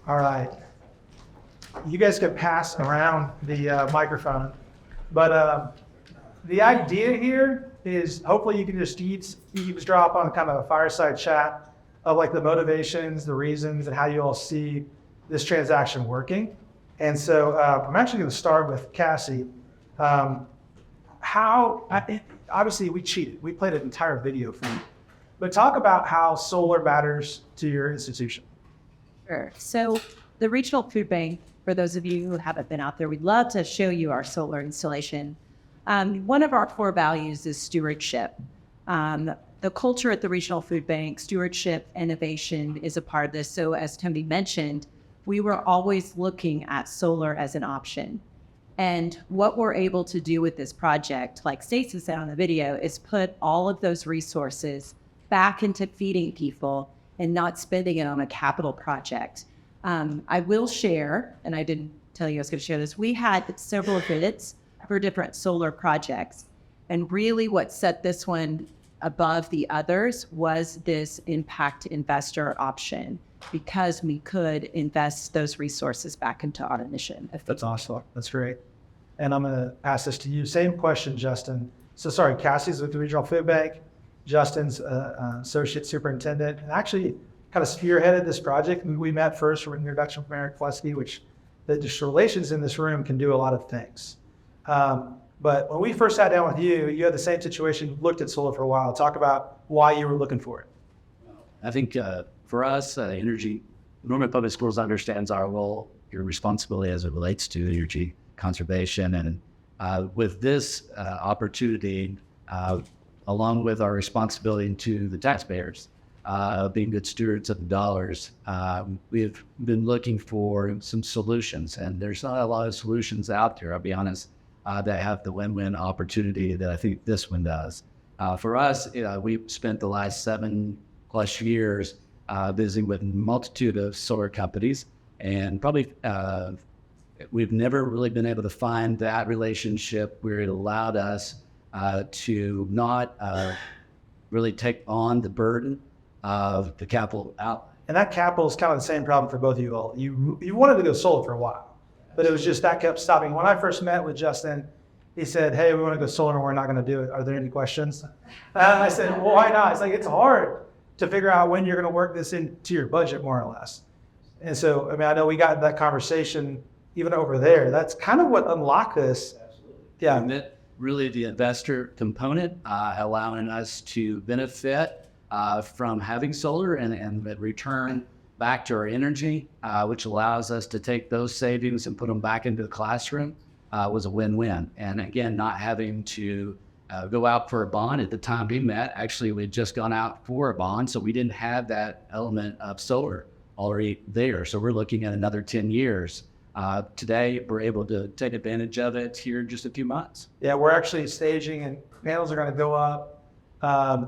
All right. You guys could pass around the microphone, but the idea here is hopefully you can just eavesdrop on kind of a fireside chat of like the motivations, the reasons, and how you all see this transaction working. And so I'm actually going to start with Cassie. Obviously we cheated. We played an entire video for you, but talk about how solar matters to your institution. Sure. So the Regional Food Bank, for those of you who haven't been out there, we'd love to show you our solar installation. One of our core values is stewardship. The culture at the Regional Food Bank, stewardship, innovation is a part of this. So as Tony mentioned, we were always looking at solar as an option. And what we're able to do with this project, like Stacey said on the video, is put all of those resources back into feeding people and not spending it on a capital project. I will share, and I didn't tell you I was going to share this, we had several bids for different solar projects. And really what set this one above the others was this impact investor option, because we could invest those resources back into our mission. That's awesome. That's great. And I'm going to ask this to you. Same question, Justin. So sorry, Cassie's with the Regional Food Bank. Justin's associate superintendent, and actually kind of spearheaded this project. We met first from an introduction from Eric Plesky, which the relations in this room can do a lot of things. But when we first sat down with you, you had the same situation, looked at solar for a while. Talk about why you were looking for it. I think for us, Norman Public Schools understands our role, your responsibility as it relates to energy conservation. And with this opportunity, along with our responsibility to the taxpayers, being good stewards of the dollars, we've been looking for some solutions. And there's not a lot of solutions out there, I'll be honest, that have the win-win opportunity that I think this one does. For us, we've spent the last 7+ years visiting with a multitude of solar companies, and probably we've never really been able to find that relationship where it allowed us to not really take on the burden of the capital outlay. And that capital is kind of the same problem for both of you all. You wanted to go solar for a while, but it was just that kept stopping. When I first met with Justin, he said, "Hey, we want to go solar and we're not going to do it. Are there any questions?" I said, "Well, why not?" It's like, it's hard to figure out when you're going to work this into your budget, more or less. And so, I mean, I know we got that conversation even over there. That's kind of what unlocked this. Absolutely. Yeah. And that really the investor component, allowing us to benefit from having solar and return back to our energy, which allows us to take those savings and put them back into the classroom, was a win-win. And again, not having to go out for a bond. At the time we met, actually we had just gone out for a bond, so we didn't have that element of solar already there. So we're looking at another 10 years. Today, we're able to take advantage of it here in just a few months. Yeah, we're actually staging, and panels are going to go up,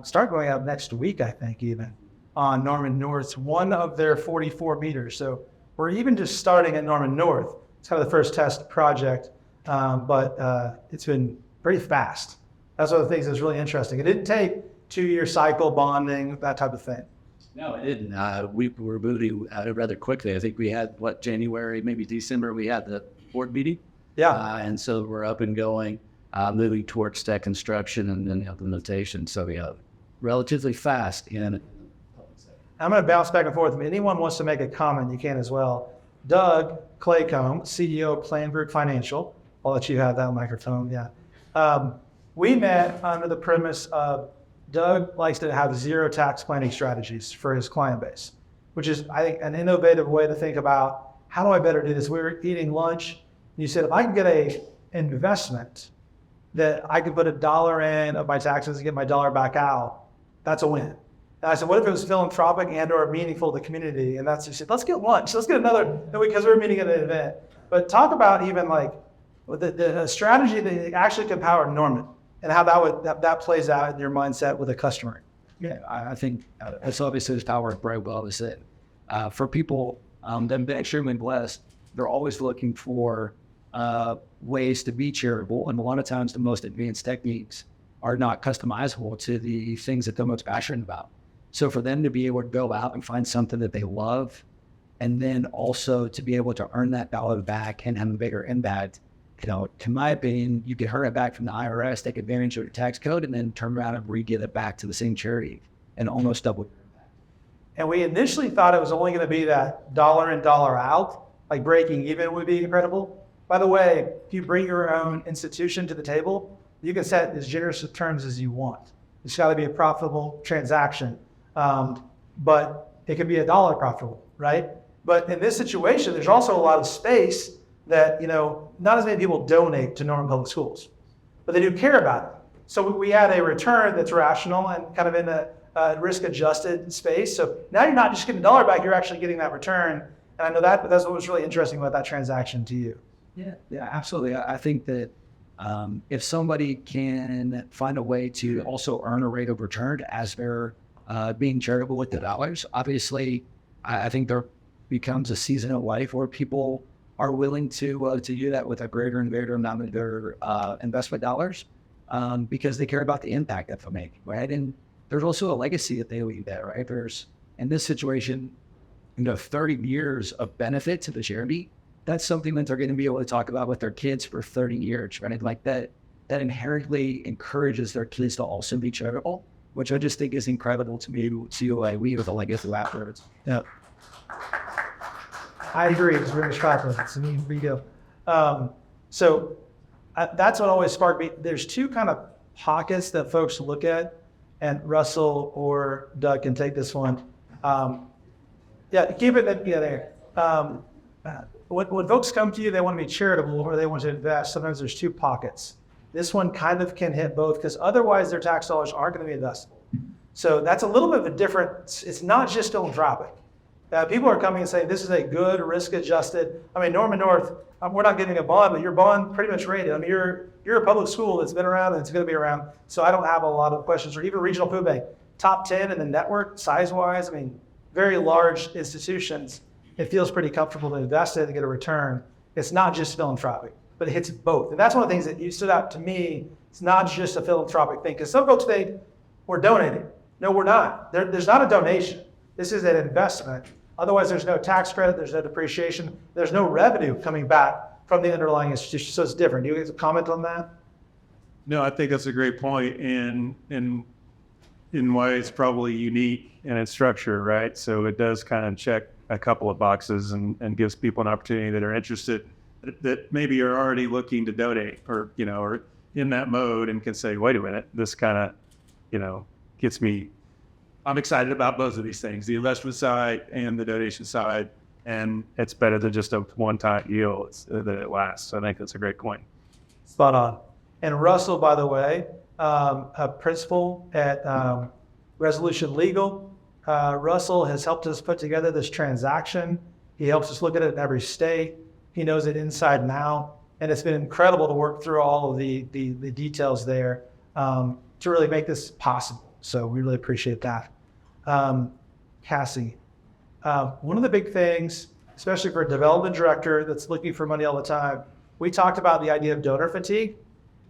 start going up next week, I think, even on Norman North's one of their 44 meters. So we're even just starting at Norman North. It's kind of the first test project, but it's been pretty fast. That's one of the things that's really interesting. It didn't take 2-year cycle bonding, that type of thing. No, it didn't. We were moving rather quickly. I think we had, January, maybe December, we had the board meeting. Yeah. And so we're up and going, moving towards tech construction and then implementation. So relatively fast in. I'm going to bounce back and forth. If anyone wants to make a comment, you can as well. Doug Claycomb, CEO of PlanGroup Financial. I'll let you have that microphone. Yeah. We met under the premise of Doug likes to have zero tax planning strategies for his client base, which is, I think, an innovative way to think about how do I better do this? We were eating lunch, and you said, if I can get an investment that I could put $1 in of my taxes and get my dollar back out, that's a win. And I said, what if it was philanthropic and or meaningful to the community? And that's, he said, let's get lunch. Let's get another, because we're meeting at an event. But talk about even like the strategy that actually can power Norman, and how that plays out in your mindset with a customer. Yeah, I think that's obviously the power of Brightwell is that for people that have been extremely blessed, they're always looking for ways to be charitable. And a lot of times the most advanced techniques are not customizable to the things that they're most passionate about. So for them to be able to go out and find something that they love and then also to be able to earn that dollar back and have a bigger impact. To my opinion, you could earn it back from the IRS, take advantage of your tax code, and then turn around and re-give it back to the same charity and almost double your impact. And we initially thought it was only going to be that dollar in, dollar out, like breaking even would be incredible. By the way, if you bring your own institution to the table, you can set as generous of terms as you want. It's got to be a profitable transaction, but it can be a dollar profitable, right? But in this situation, there's also a lot of space that, not as many people donate to Norman Public Schools, but they do care about it. So we had a return that's rational and kind of in a risk-adjusted space. So now you're not just getting a dollar back, you're actually getting that return. And I know that's what was really interesting about that transaction to you. Yeah, absolutely. I think that if somebody can find a way to also earn a rate of return as they're being charitable with the dollars, obviously, I think there becomes a season of life where people are willing to do that with a greater and greater amount of their investment dollars because they care about the impact that they'll make, right? And there's also a legacy that they leave there, right? There's, in this situation, 30 years of benefit to the charity. That's something that they're going to be able to talk about with their kids for 30 years, right? Like that inherently encourages their kids to also be charitable, which I just think is incredible to be able to leave with a legacy afterwards. Yeah. I agree. It's very popular. It's a neat video. So that's what always sparked me. There's two kind of pockets that folks look at, and Russell or Doug can take this one. Keep it there. When folks come to you, they want to be charitable or they want to invest. Sometimes there's two pockets. This one kind of can hit both because otherwise their tax dollars aren't going to be investable. So that's a little bit of a different, it's not just philanthropic. People are coming and saying, this is a good risk-adjusted, Norman North, we're not getting a bond, but your bond pretty much rated. You're a public school that's been around and it's going to be around. So I don't have a lot of questions. Or even regional food bank, top 10 in the network, size-wise, very large institutions. It feels pretty comfortable to invest in and get a return. It's not just philanthropic, but it hits both. And that's one of the things that you stood out to me. It's not just a philanthropic thing, because some folks think we're donating. No, we're not. There's not a donation. This is an investment. Otherwise, there's no tax credit, there's no depreciation, there's no revenue coming back from the underlying institution. So it's different. Do you guys comment on that? No, I think that's a great point, and in why it's probably unique in its structure, right? So it does kind of check a couple of boxes and gives people an opportunity that are interested, that maybe are already looking to donate or in that mode and can say, wait a minute, this kind of, gets me, I'm excited about both of these things, the investment side and the donation side. And it's better than just a one-time yield that it lasts. So I think that's a great point. Spot on. And Russell, by the way, a principal at Resolution Legal. Russell has helped us put together this transaction. He helps us look at it in every state. He knows it inside and out. And it's been incredible to work through all of the details there to really make this possible. So we really appreciate that. Cassie, one of the big things, especially for a development director that's looking for money all the time, we talked about the idea of donor fatigue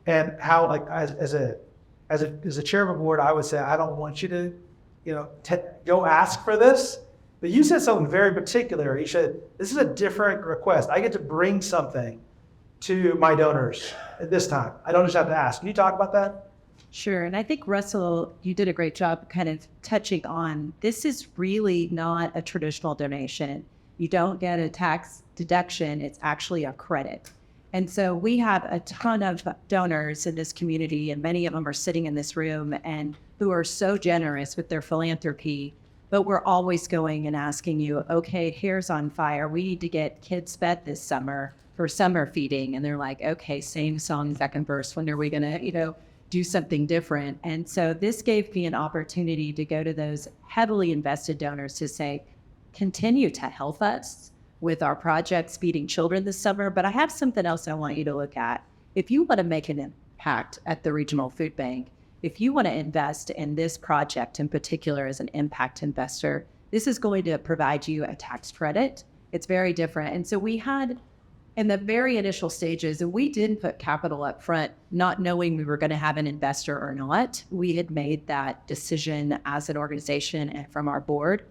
and how, like, as a chair of a board, I would say, I don't want you to, go ask for this. But you said something very particular. You said, this is a different request. I get to bring something to my donors at this time. I don't just have to ask. Can you talk about that? Sure. And I think, Russell, you did a great job kind of touching on, this is really not a traditional donation. You don't get a tax deduction. It's actually a credit. And so we have a ton of donors in this community, and many of them are sitting in this room and who are so generous with their philanthropy. But we're always going and asking you, okay, here's on fire. We need to get kids fed this summer for summer feeding. And they're like, okay, same song, second verse. When are we going to, do something different? And so this gave me an opportunity to go to those heavily invested donors to say, continue to help us with our projects feeding children this summer. But I have something else I want you to look at. If you want to make an impact at the regional food bank, if you want to invest in this project in particular as an impact investor, this is going to provide you a tax credit. It's very different. And so we had, in the very initial stages, and we didn't put capital up front, not knowing we were going to have an investor or not. We had made that decision as an organization and from our board.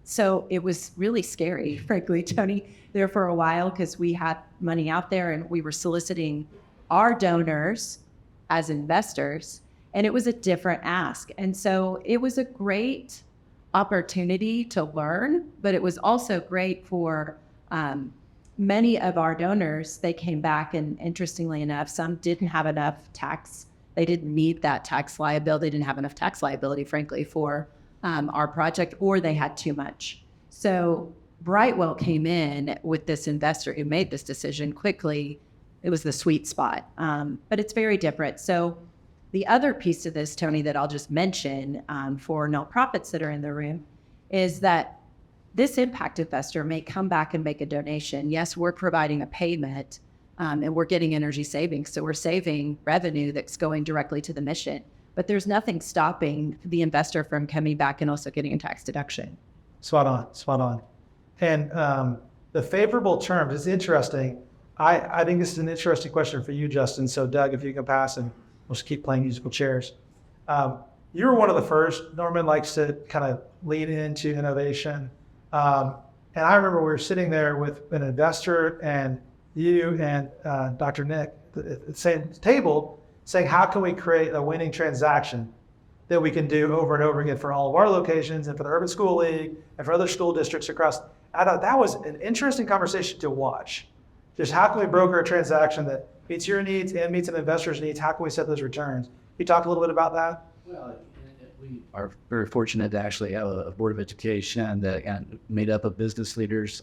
So it was really scary, frankly, Tony, there for a while, because we had money out there and we were soliciting our donors as investors, and it was a different ask. And so it was a great opportunity to learn, but it was also great for many of our donors. They came back, and interestingly enough, some didn't have enough tax. They didn't meet that tax liability. They didn't have enough tax liability, frankly, for our project, or they had too much. So Brightwell came in with this investor who made this decision quickly. It was the sweet spot, but it's very different. So the other piece of this, Tony, that I'll just mention for nonprofits that are in the room is that this impact investor may come back and make a donation. Yes, we're providing a payment and we're getting energy savings. So we're saving revenue that's going directly to the mission. But there's nothing stopping the investor from coming back and also getting a tax deduction. Spot on, spot on. And the favorable terms is interesting. I think this is an interesting question for you, Justin. So Doug, if you can pass, and we'll just keep playing musical chairs. You were one of the first. Norman likes to kind of lean into innovation. And I remember we were sitting there with an investor and you and Dr. Nick at the same table saying, how can we create a winning transaction that we can do over and over again for all of our locations and for the Urban School League and for other school districts across. I thought that was an interesting conversation to watch. Just how can we broker a transaction that meets your needs and meets an investor's needs? How can we set those returns? Can you talk a little bit about that? Well, we are very fortunate to actually have a board of education that made up of business leaders,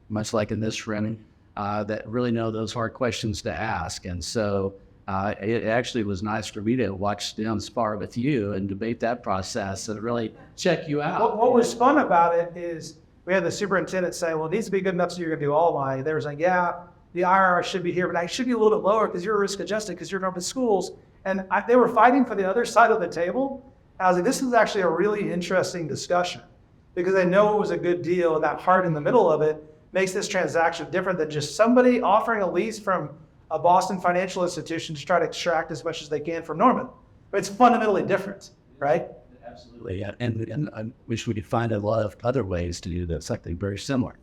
much like in this room, that really know those hard questions to ask. And so it actually was nice for me to watch them spar with you and debate that process and really check you out. What was fun about it is we had the superintendent say, well, it needs to be good enough so you're going to do all of mine. They were saying, yeah, the IRR should be here, but I should be a little bit lower because you're risk adjusted because you're in open schools. And they were fighting for the other side of the table. I was like, this is actually a really interesting discussion because they know it was a good deal, and that heart in the middle of it makes this transaction different than just somebody offering a lease from a Boston financial institution to try to extract as much as they can from Norman. But it's fundamentally different, right? Absolutely, yeah. And I wish we could find a lot of other ways to do this, something very similar.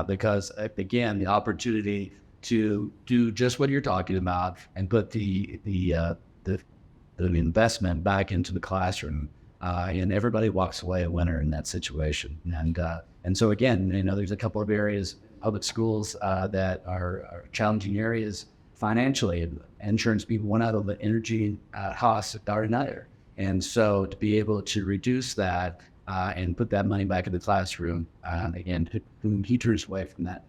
Because again, the opportunity to do just what you're talking about and put the investment back into the classroom, and everybody walks away a winner in that situation. And so again, there's a couple of areas, public schools that are challenging areas financially. Insurance being one out of the energy costs are another. And so to be able to reduce that and put that money back in the classroom, again, he turns away from that.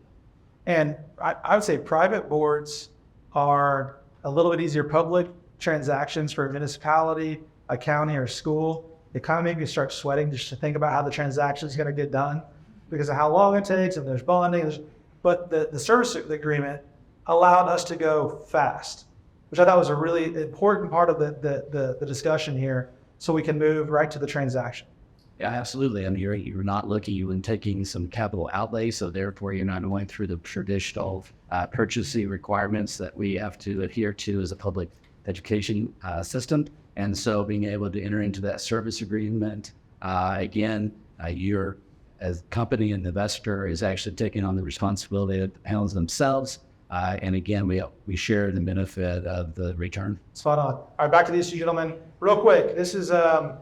And I would say private boards are a little bit easier. Public transactions for a municipality, a county, or a school, it kind of made me start sweating just to think about how the transaction is going to get done because of how long it takes and there's bonding. But the service agreement allowed us to go fast, which I thought was a really important part of the discussion here, so we can move right to the transaction. Yeah, absolutely. I mean, you're not looking and taking some capital outlay, so therefore you're not going through the traditional purchasing requirements that we have to adhere to as a public education system. And so being able to enter into that service agreement, you're, as company and investor, is actually taking on the responsibility of the panels themselves. And again, we share the benefit of the return. Spot on. All right, back to these two gentlemen. Real quick, this is, I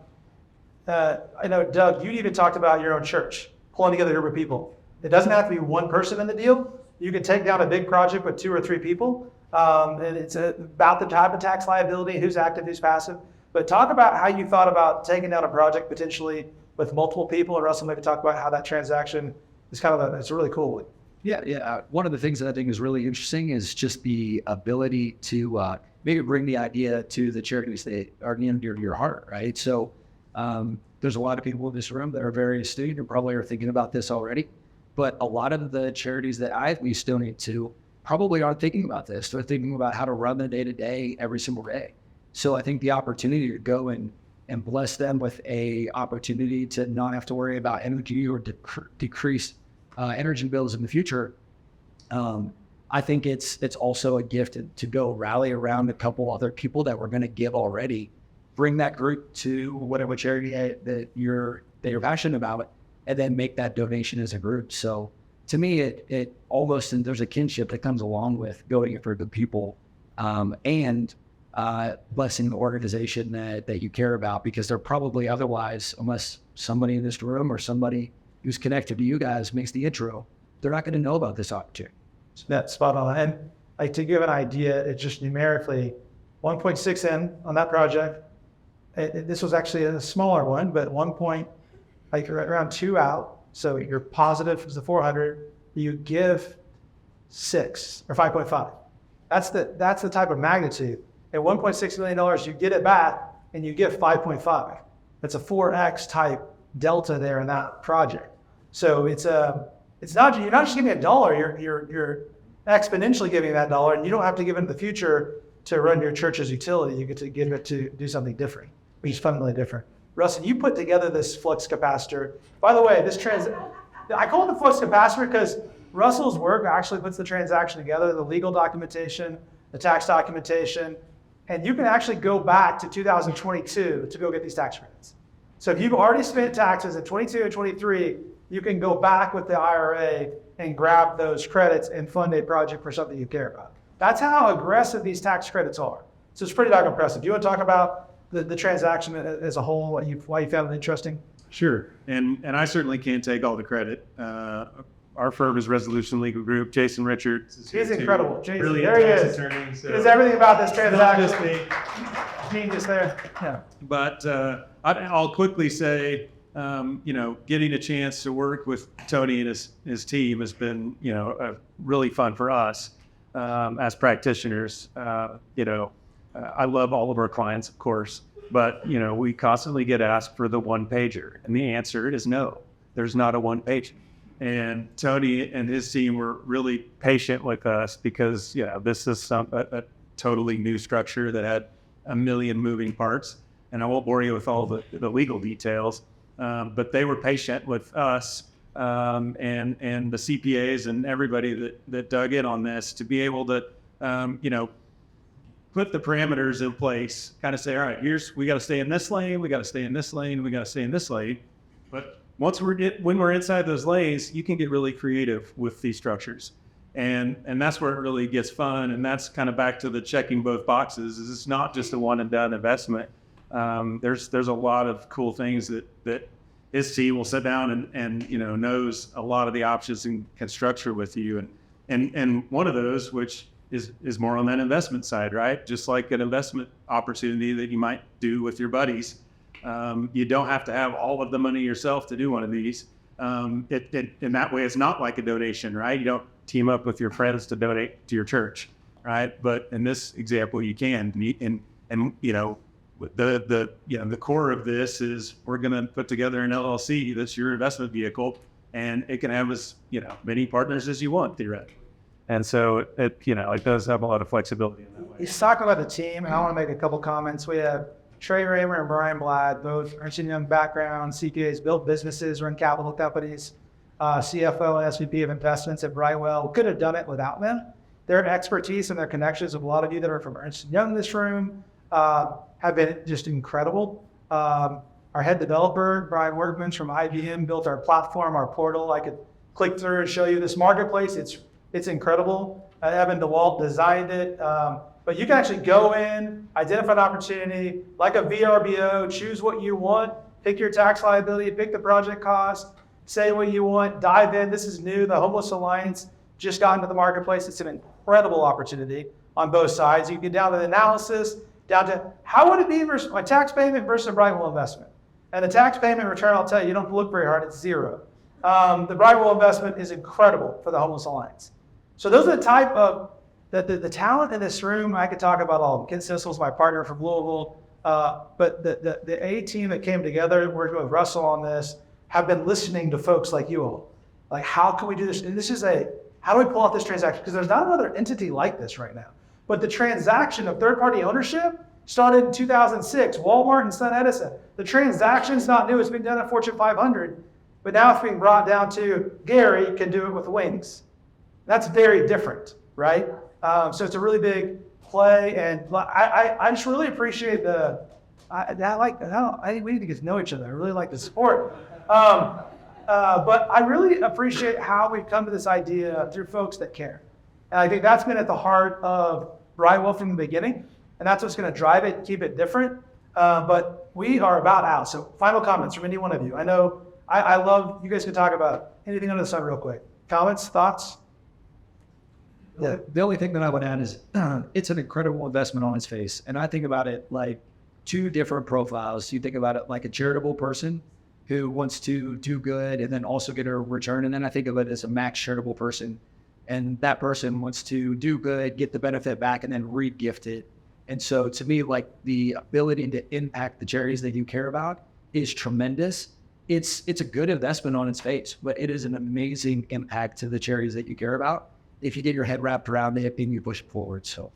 know, Doug, you even talked about your own church, pulling together a group of people. It doesn't have to be one person in the deal. You can take down a big project with 2 or 3 people. And it's about the type of tax liability, who's active, who's passive. But talk about how you thought about taking down a project potentially with multiple people, and Russell maybe talk about how that transaction is kind of it's really cool. Yeah. One of the things that I think is really interesting is just the ability to maybe bring the idea to the charities that are near your heart, right? So there's a lot of people in this room that are very astute and probably are thinking about this already. But a lot of the charities that we donate to probably aren't thinking about this. They're thinking about how to run the day-to-day every single day. So I think the opportunity to go and bless them with a opportunity to not have to worry about energy or decrease energy bills in the future, I think it's also a gift to go rally around a couple other people that we're going to give already, bring that group to whatever charity that you're passionate about, and then make that donation as a group. So to me, it almost, and there's a kinship that comes along with going for the people, and blessing the organization that you care about, because they're probably otherwise, unless somebody in this room or somebody who's connected to you guys makes the intro, they're not going to know about this opportunity. That's spot on. And like, to give an idea, it's just numerically 1.6 in on that project. This was actually a smaller one, but like around 2 out. So you're positive for the 400. You give 6 or 5.5. That's the type of magnitude. At $1.6 million, you get it back and you give 5.5. That's a 4x type delta there in that project. So it's not, you're not just giving $1. You're exponentially giving that $1, and you don't have to give it in the future to run your church's utility. You get to give it to do something different, which is fundamentally different. Russell, you put together this flux capacitor. By the way, I call it the flux capacitor because Russell's work actually puts the transaction together, the legal documentation, the tax documentation, and you can actually go back to 2022 to go get these tax credits. So if you've already spent taxes in 22 and 23, you can go back with the IRA and grab those credits and fund a project for something you care about. That's how aggressive these tax credits are. So it's pretty darn impressive. Do you want to talk about the transaction as a whole, why you found it interesting? Sure. And I certainly can't take all the credit. Our firm is Resolution Legal Group. Jason Richards is He's here incredible. too. Jason, Brilliant there he tax is. attorney, so He knows everything about this it's not just transaction. me. Genius there. Yeah. But I'll quickly say, getting a chance to work with Tony and his team has been, really fun for us as practitioners. I love all of our clients, of course, but, we constantly get asked for the one pager, and the answer is no, there's not a one pager. And Tony and his team were really patient with us because, this is a totally new structure that had a million moving parts. And I won't bore you with all the legal details, but they were patient with us and the CPAs and everybody that dug in on this to be able to, put the parameters in place, kind of say, all right, we got to stay in this lane, we got to stay in this lane, we got to stay in this lane. But when we're inside those lanes, you can get really creative with these structures. And that's where it really gets fun. And that's kind of back to the checking both boxes. Is it's not just a one and done investment. There's a lot of cool things that his team will sit down and knows a lot of the options and can structure with you. And one of those, which is more on that investment side, right? Just like an investment opportunity that you might do with your buddies. You don't have to have all of the money yourself to do one of these. In that way, it's not like a donation, right? You don't team up with your friends to donate to your church, right? But in this example, you can. And the core of this is we're going to put together an LLC that's your investment vehicle, and it can have as many partners as you want theoretically. And so it does have a lot of flexibility in that way. He's talking about the team, and I want to make a couple comments. We have Trey Raymer and Brian Blad, both Ernst & Young background, CPAs, built businesses, run capital companies, CFO and SVP of investments at Brightwell. Could have done it without them. Their expertise and their connections with a lot of you that are from Ernst & Young in this room have been just incredible. Our head developer, Brian Workman from IBM, built our platform, our portal. I could click through and show you this marketplace. It's incredible. Evan DeWalt designed it. But you can actually go in, identify an opportunity, like a VRBO, choose what you want, pick your tax liability, pick the project cost, say what you want, dive in. This is new. The Homeless Alliance just got into the marketplace. It's an incredible opportunity on both sides. You get down to the analysis, down to how would it be versus my tax payment versus a Brightwell investment. And the tax payment return, I'll tell you, you don't have to look very hard. It's zero. The Brightwell investment is incredible for the Homeless Alliance. So those are the type of the talent in this room. I could talk about all of them. Ken Sissel's my partner from Louisville. But the A team that came together, working with Russell on this, have been listening to folks like you all. Like, how can we do this? And this is how do we pull off this transaction? Because there's not another entity like this right now. But the transaction of third-party ownership started in 2006, Walmart and Sun Edison. The transaction's not new. It's been done at Fortune 500. But now it's being brought down to Gary can do it with wings. That's very different, right? So it's a really big play, and I just really appreciate I think we need to get to know each other. I really like the sport. But I really appreciate how we've come to this idea through folks that care. And I think that's been at the heart of Brightwell from the beginning. And that's what's going to drive it, keep it different. But we are about out. So final comments from any one of you. I know I love, you guys can talk about anything under the sun real quick. Comments, thoughts? Yeah. The only thing that I would add is it's an incredible investment on its face. And I think about it like two different profiles. You think about it like a charitable person who wants to do good and then also get a return. And then I think of it as a max charitable person. And that person wants to do good, get the benefit back, and then re-gift it. And so to me, like the ability to impact the charities that you care about is tremendous. It's a good investment on its face, but it is an amazing impact to the charities that you care about if you get your head wrapped around it and you push it forward. So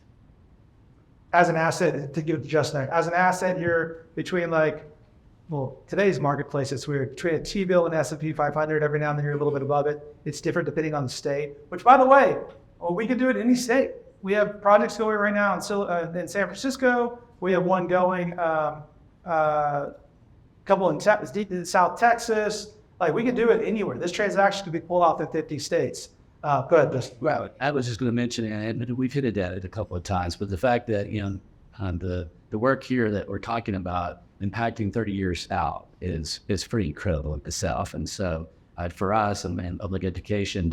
As an asset, to give Justin, as an asset, you're between today's marketplace, it's weird. Between a T-bill and S&P 500, every now and then you're a little bit above it. It's different depending on the state, which by the way, we can do it in any state. We have projects going right now in San Francisco. We have one going, couple in South Texas. Like we can do it anywhere. This transaction could be pulled off in 50 states. Go ahead, Justin. Well, I was just going to mention, and we've hit at it a couple of times, but the fact that, the work here that we're talking about impacting 30 years out is pretty incredible in itself. And so for us and public education,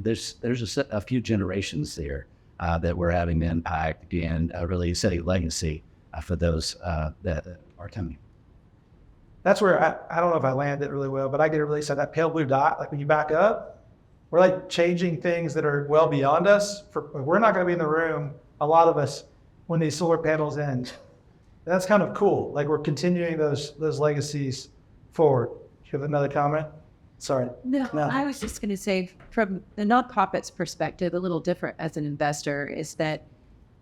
there's a few generations there that we're having the impact and really setting legacy for those that are coming. That's where I don't know if I landed it really well, but I get a really that pale blue dot. Like when you back up, we're like changing things that are well beyond us. We're not going to be in the room, a lot of us, when these solar panels end. That's kind of cool. Like we're continuing those legacies forward. Do you have another comment? Sorry. No, I was just going to say from the nonprofit's perspective, a little different as an investor is that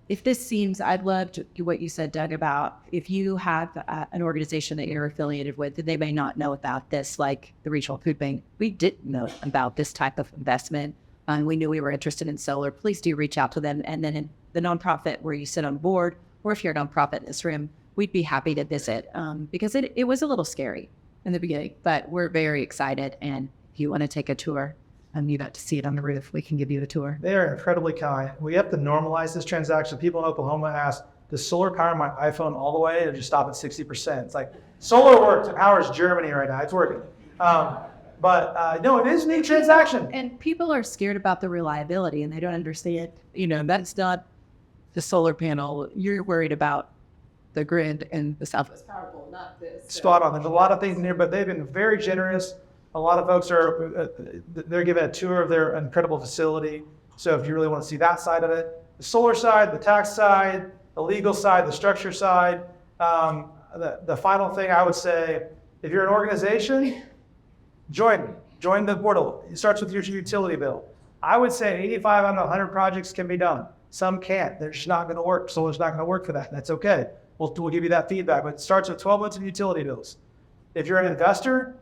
if this seems, I'd love to do what you said, Doug, about if you have an organization that you're affiliated with, that they may not know about this, like the Regional Food Bank. We didn't know about this type of investment. We knew we were interested in solar. Please do reach out to them. And then in the nonprofit where you sit on board, or if you're a nonprofit in this room, we'd be happy to visit because it was a little scary in the beginning, but we're very excited. And if you want to take a tour, and you got to see it on the roof, we can give you a tour. They are incredibly kind. We have to normalize this transaction. People in Oklahoma ask, does solar power my iPhone all the way or just stop at 60%? It's like, solar works. It powers Germany right now. It's working. But no, it is a neat transaction. And people are scared about the reliability and they don't understand, that's not the solar panel. You're worried about the grid and the Southwest Power Pole, not this. So. Spot on. There's a lot of things in here, but they've been very generous. A lot of folks they're giving a tour of their incredible facility. So if you really want to see that side of it, the solar side, the tax side, the legal side, the structure side, the final thing I would say, if you're an organization, join the portal. It starts with your utility bill. I would say 85 out of 100 projects can be done. Some can't. They're just not going to work. Solar's not going to work for that. That's okay. We'll give you that feedback. But it starts with 12 months of utility bills. If you're an investor,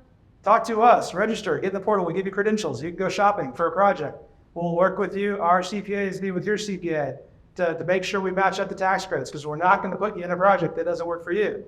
talk to us, register, get in the portal. We give you credentials. You can go shopping for a project. We'll work with you. Our CPAs meet with your CPA to make sure we match up the tax credits because we're not going to put you in a project that doesn't work for you.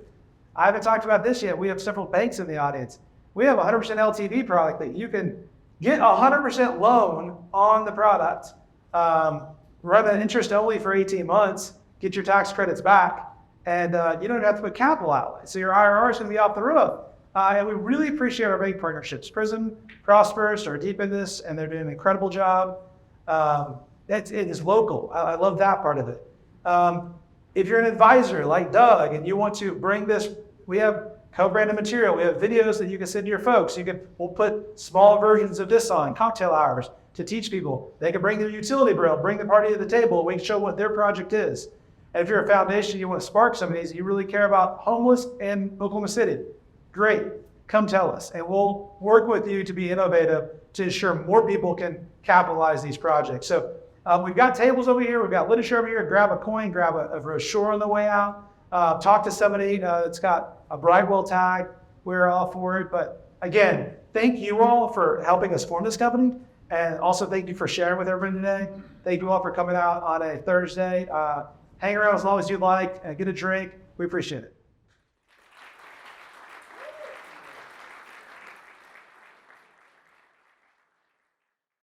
I haven't talked about this yet. We have several banks in the audience. We have a 100% LTV product that you can get a 100% loan on the product, run an interest only for 18 months, get your tax credits back, and you don't have to put capital outlay. So your IRR is going to be off the roof. And we really appreciate our bank partnerships. Prism, Prosperous are deep in this, and they're doing an incredible job. It is local. I love that part of it. If you're an advisor like Doug and you want to bring this, we have co-branded material. We have videos that you can send to your folks. We'll put small versions of this on, cocktail hours, to teach people. They can bring their utility bill, bring the party to the table. We can show what their project is. And if you're a foundation, you want to spark some of these, you really care about homeless in Oklahoma City, great, come tell us. And we'll work with you to be innovative to ensure more people can capitalize these projects. So we've got tables over here. We've got literature over here. Grab a coin, grab a brochure on the way out. Talk to somebody that's got a Brightwell tag. We're all for it. But again, thank you all for helping us form this company. And also thank you for sharing with everybody today. Thank you all for coming out on a Thursday. Hang around as long as you like. Get a drink. We appreciate it.